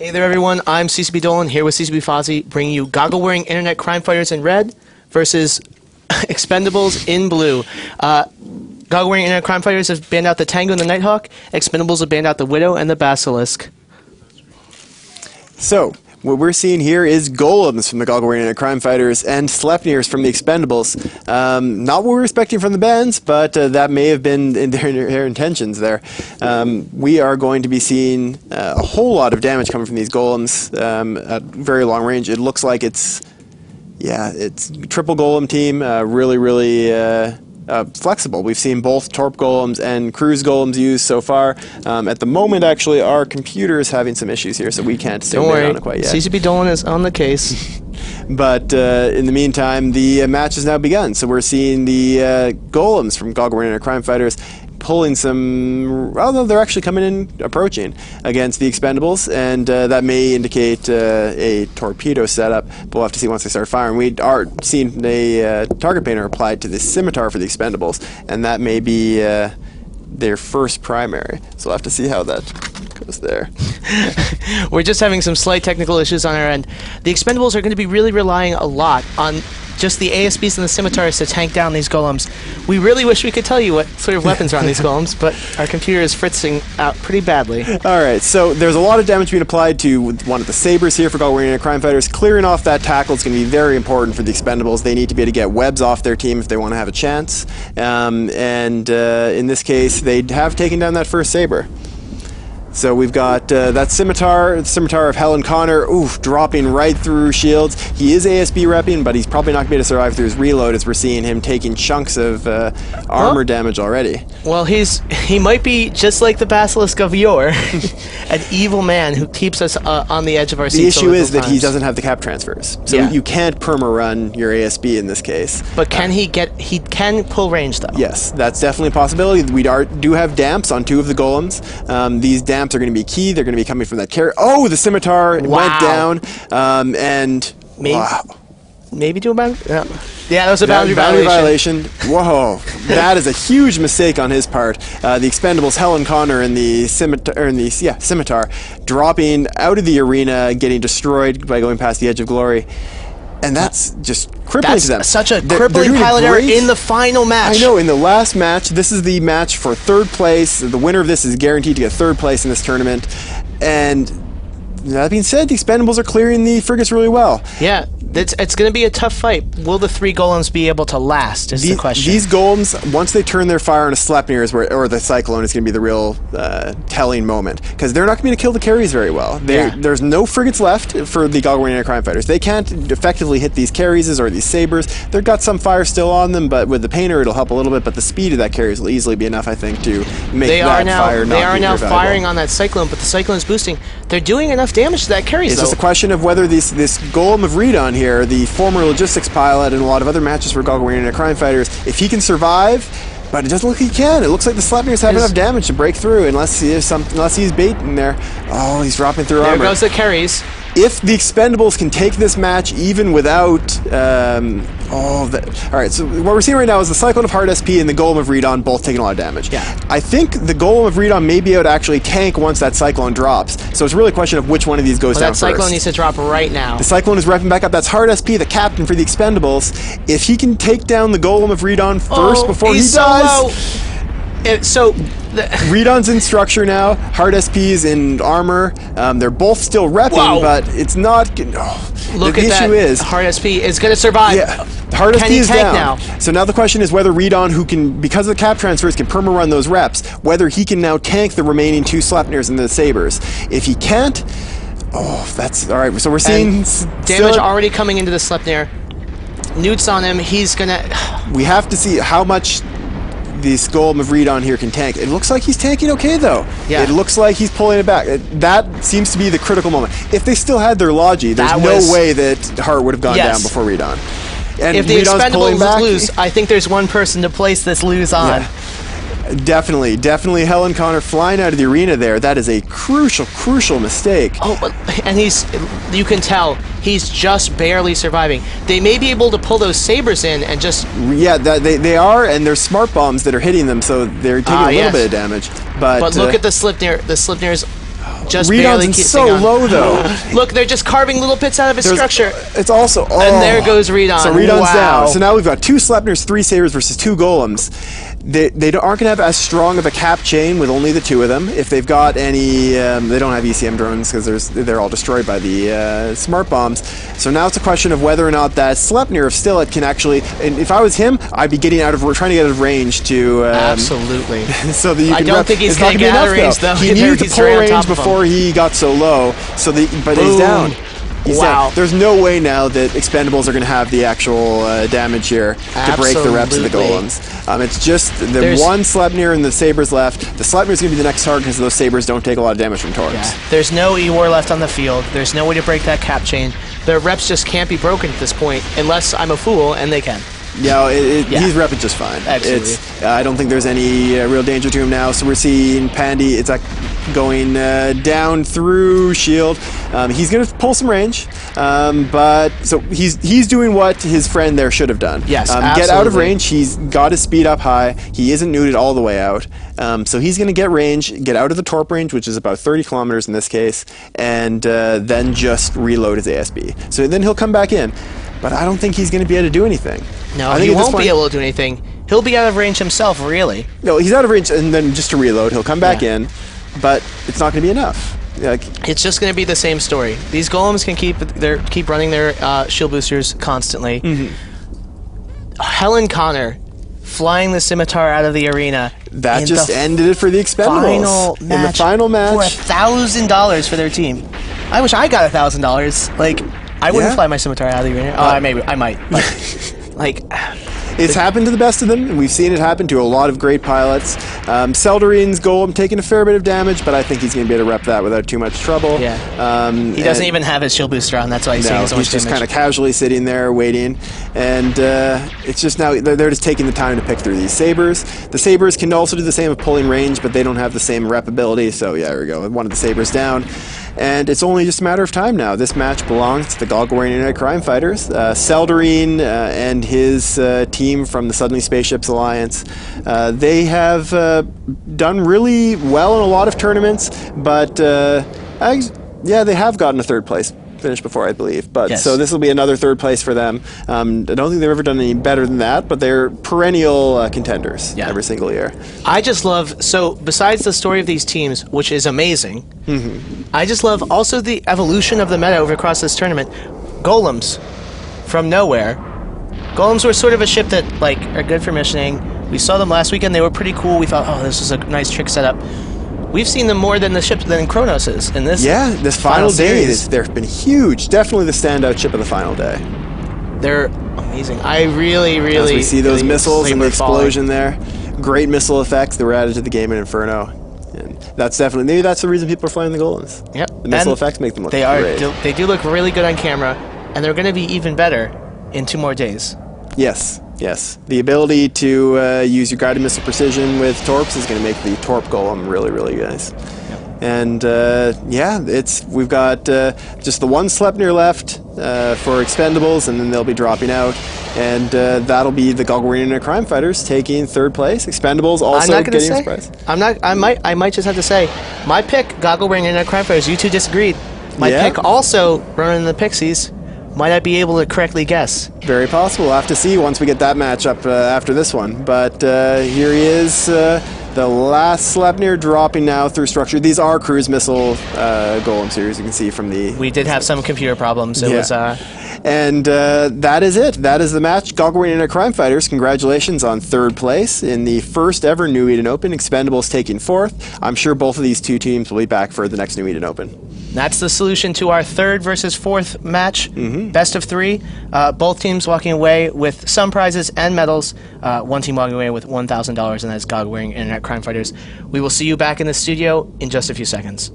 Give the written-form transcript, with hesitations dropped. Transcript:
Hey there, everyone. I'm CCB Dolan here with CCB Fozzie, bringing you goggle-wearing internet crime fighters in red versus Expendables in blue. Goggle-wearing internet crime fighters have banned out the Tango and the Nighthawk. Expendables have banned out the Widow and the Basilisk. So, what we're seeing here is golems from the goggle-wearing internet crime fighters and Sleipnirs from the Expendables. Not what we were expecting from the bands, but that may have been in their intentions there. We are going to be seeing a whole lot of damage coming from these golems at very long range. It looks like it's triple golem team, really flexible. We've seen both Torp golems and cruise golems used so far. At the moment, actually, our computer is having some issues here, so we can't stay on it quite yet. CCB Dolan is on the case. But in the meantime, the match has now begun. So we're seeing the golems from goggle-wearing internet crime fighters pulling some, although they're actually coming in, approaching against the Expendables, and that may indicate a torpedo setup, but we'll have to see once they start firing. We are seeing a target painter applied to the scimitar for the Expendables, and that may be their first primary, so we'll have to see how that goes there. We're just having some slight technical issues on our end. The Expendables are going to be really relying a lot on just the ASBs and the scimitars to tank down these golems. We really wish we could tell you what sort of weapons are on these golems, but our computer is fritzing out pretty badly. Alright, so there's a lot of damage being applied to one of the sabers here for goggle-wearing internet crime fighters. Clearing off that tackle is going to be very important for the Expendables. They need to be able to get webs off their team if they want to have a chance. In this case, they have taken down that first saber. So we've got that scimitar, the scimitar of Helen Connor, dropping right through shields. He is ASB repping, but he's probably not going to be able to survive through his reload, as we're seeing him taking chunks of armor damage already. Well, he might be just like the Basilisk of yore, an evil man who keeps us on the edge of our seats. The issue is that he doesn't have the cap transfers, so you can't perma-run your ASB in this case. But can he can pull range, though? Yes, that's definitely a possibility. We do have damps on two of the golems. These damps are going to be key. They're going to be coming from that carry. Oh, the scimitar went down, and maybe do a boundary. Yeah, that was a boundary violation. Whoa, that is a huge mistake on his part. The Expendables, Helen Connor, and the scimitar, dropping out of the arena, getting destroyed by going past the edge of glory. And that's just crippling to them. That's such a crippling pilot error in the final match. I know, in the last match, this is the match for third place. The winner of this is guaranteed to get third place in this tournament. And that being said, the Expendables are clearing the frigates really well. Yeah, it's going to be a tough fight. Will the three golems be able to last, is the question. These golems, once they turn their fire on a Sleipnir, or the Cyclone, is going to be the real telling moment. Because they're not going to be able to kill the carries very well. There's no frigates left for the goggle-wearing internet crime fighters. They can't effectively hit these carries or these sabers. They've got some fire still on them, but with the painter it'll help a little bit, but the speed of that carries will easily be enough, I think, to make fire not be They are now firing on that Cyclone, but the Cyclone's boosting. They're doing enough damage to that carries, It's just a question of whether this golem of Redon here, the former logistics pilot and a lot of other matches for goggle-wearing internet crime fighters, if he can survive, but it doesn't look like he can. It looks like the Sleipnirs have enough damage to break through, unless he's bait in there. Oh, he's dropping through armor. There goes the carries. If the Expendables can take this match even without alright, so what we're seeing right now is the Cyclone of Hard SP and the Golem of Redon both taking a lot of damage. Yeah. I think the Golem of Redon may be able to actually tank once that Cyclone drops. So it's really a question of which one of these goes down first. That Cyclone needs to drop right now. The Cyclone is repping back up. That's Hard SP, the captain for the Expendables. If he can take down the Golem of Redon first before he dies... Redon's in structure now. Hard SP's in armor. They're both still repping, but it's not. Look at that. The issue is Hard SP is going to survive. Yeah, Hard SP is down now. So now the question is whether Redon, who can, because of the cap transfers, can perma-run those reps, whether he can now tank the remaining two Sleipnirs and the sabers. If he can't, that's all right. So we're seeing damage already coming into the Sleipnir. Newt's on him. He's gonna. We have to see how much this Golem of Redon here can tank. It looks like he's tanking okay, though. Yeah. It looks like he's pulling it back. That seems to be the critical moment. If they still had their Logi, there's no way that Hart would have gone down before Redon. And if the Expendables lose, I think there's one person to place this lose on. Yeah. Definitely Helen Connor flying out of the arena there. That is a crucial mistake. And you can tell, he's just barely surviving. They may be able to pull those sabers in and just... Yeah, they are, and there's smart bombs that are hitting them, so they're taking a little bit of damage. But look at the Sleipnir. The Sleipnir's just Redon's barely in keeping so on. low, though. Look, they're just carving little bits out of his structure. It's also... Oh. And there goes Redon. So Redon's Wow. down. So now we've got 2 Slepners, 3 Sabers versus 2 Golems. They aren't going to have as strong of a cap chain with only the 2 of them. If they've got any... they don't have ECM drones because they're all destroyed by the smart bombs. So now it's a question of whether or not that Slepner, if still it can actually... And if I was him, I'd be getting trying to get out of range to... Absolutely. So that you can I don't think he's it's going not to gonna get be out of enough, range, though. He needed to He's pull right on range top of him. before he got so low. So but he's down. He's Wow. down. There's no way now that Expendables are going to have the actual damage here to break the reps of the Absolutely. Golems. It's just the one Slepnir and the Sabers left. The Slepnir is going to be the next target because those Sabers don't take a lot of damage from Torps. Yeah. There's no E-War left on the field. There's no way to break that cap chain. Their reps just can't be broken at this point unless I'm a fool, and they can. Yeah, Yeah. he's repping just fine. Absolutely. I don't think there's any real danger to him now. So we're seeing Pandy. It's like going down through shield. He's going to pull some range, but so he's doing what his friend there should have done. Yes, get out of absolutely. range. He's got his speed up high. He isn't neuted all the way out. So he's going to get range, get out of the Torp range, which is about 30 kilometers in this case, and then just reload his ASB. So then he'll come back in. But I don't think he's going to be able to do anything. No, I think he at this won't point- be able to do anything. He'll be out of range himself, really. No, he's out of range, and then just to reload, he'll come back in, but it's not going to be enough. Like, It's just going to be the same story. These golems can keep running their shield boosters constantly. Helen Connor flying the scimitar out of the arena. that in just the ended it for the Expendables. final match In the final for match, $1,000 for their team. I wish I got $1,000. Like, I wouldn't Yeah. fly my scimitar out of the arena. I might. But, like, it's happened to the best of them, and we've seen it happen to a lot of great pilots. Seldarine's Golem taking a fair bit of damage, but I think he's going to be able to rep that without too much trouble. Yeah. He doesn't even have his shield booster on. That's why he's taking so much he's just damage. kind of casually sitting there waiting, and it's just now they're just taking the time to pick through these Sabers. The Sabers can also do the same of pulling range, but they don't have the same rep ability. So yeah, there we go. One of the Sabers down, and it's only just a matter of time now. This match belongs to the Goggle Internet Crime Fighters. Seldarine and his team from the Suddenly Spaceships Alliance. They have done really well in a lot of tournaments, but yeah, they have gotten a 3rd place finish before, I believe. But Yes. so this will be another 3rd place for them. I don't think they've ever done any better than that, but they're perennial contenders Yeah. every single year. I just love, so besides the story of these teams, which is amazing, I just love also the evolution of the meta over across this tournament. Golems from nowhere. Golems were sort of a ship that like are good for missioning. We saw them last weekend. They were pretty cool. We thought, oh, this is a nice trick setup. We've seen them more than the ships than Kronos is in this. Yeah, this final day, series. they've been huge. Definitely the standout ship of the final day. They're amazing. I really, really. As we see those really missiles and the we're falling. explosion there, great missile effects that were added to the game in Inferno. And that's definitely, maybe that's the reason people are flying the Golems. Yep. The missile And effects make them look They great. They do look really good on camera, and they're going to be even better in 2 more days. Yes, yes. The ability to use your guided missile precision with Torps is going to make the Torp Golem really, really nice. And yeah, we've got just the one Slepnir left for Expendables, and then they'll be dropping out. And that'll be the Goggle Internet Crime Fighters taking 3rd place. Expendables also I'm not going to getting a say. surprise. I might just have to say, my pick, Goggle Ring Internet Crime Fighters. You two disagreed. My Yeah. pick also, running the Pixies. Might I be able to correctly guess? Very possible. We'll have to see once we get that matchup after this one. But here he is, the last Slepnir dropping now through structure. These are cruise missile golems here, as you can see from the... We did have some computer problems. It was And that is it. That is the match. Goggle Internet Crime Fighters, congratulations on 3rd place in the first ever New Eden Open. Expendables taking 4th. I'm sure both of these 2 teams will be back for the next New Eden Open. That's the solution to our 3rd versus 4th match. Best of 3. Both teams walking away with some prizes and medals. One team walking away with $1,000, and that's Goggle Ring Internet Crime Fighters. We will see you back in the studio in just a few seconds.